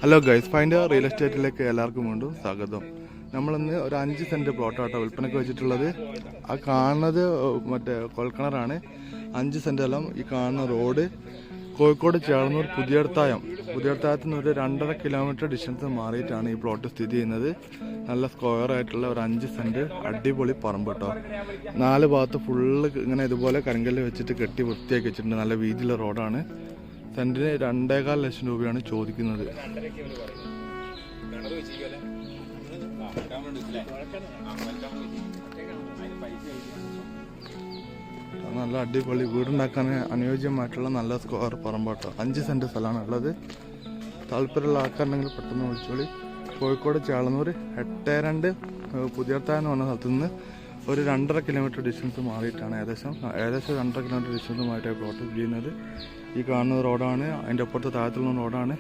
Hello guys, find real എസ്റ്റേറ്റിലേക്ക് എല്ലാവർക്കും വീണ്ടും സ്വാഗതം. നമ്മളിന്ന് ഒരു 5 സെൻറ്റ് പ്ലോട്ടാട്ടോ വിൽപ്പനയ്ക്ക് വെച്ചിട്ടുള്ളത്. ആ കാണുന്നത് മറ്റേ കൊൽക്കിണറാണ്. 5 സെൻറ്റ് എല്ലാം ഈ കാണുന്ന റോഡ് കോഴിക്കോട് ചേളന്നൂർ പുതിയടത്തായത്തിൽ നിന്ന് ഒരു 2.5 കിലോമീറ്റർ ഡിസ്റ്റൻസ് മാറിയിട്ടാണ് ഈ പ്ലോട്ട് സ്ഥിതി ചെയ്യുന്നത്. നല്ല സ്ക്വയർ ആയിട്ടുള്ള ഒരു 5 സെൻറ്റ് അടിപൊളി പറമ്പ് കേട്ടോ. 4 ഭാഗത്ത് ഫുള്ള് ഇങ്ങനെ ഇതുപോലെ കരിങ്കല്ല് വെച്ചിട്ട് കെട്ടി വൃത്തിയാക്കി വെച്ചിട്ടുണ്ട്. നല്ല വീതിയുള്ള റോഡാണ്. സെൻറ്റിന് 2.25 ലക്ഷം രൂപയാണ് ചോദിക്കുന്നത്. നല്ല അടിപൊളി വീടുണ്ടാക്കാൻ അനുയോജ്യമായിട്ടുള്ള നല്ല സ്ക്വയർ പറമ്പാട്ടോ. 5 സെൻറ്റ് സ്ഥലമാണ് ഉള്ളത്. താല്പര്യമുള്ള ആൾക്കാരുണ്ടെങ്കിൽ പെട്ടെന്ന് വിളിച്ചോളി. കോഴിക്കോട് ചേളന്നൂർ 82 പുതിയടത്തായ എന്ന് പറഞ്ഞ സ്ഥലത്ത് നിന്ന് ഒരു 2.5 കിലോമീറ്റർ ഡിസ്റ്റൻസ് മാറിയിട്ടാണ് ഏകദേശം 2.5 കിലോമീറ്റർ ഡിസ്റ്റൻസുമായിട്ടാണ് പ്ലോട്ട് ചെയ്യുന്നത്. ഈ കാണുന്ന റോഡാണ്, അതിൻ്റെ അപ്പുറത്ത് താഴത്തുള്ള റോഡാണ്.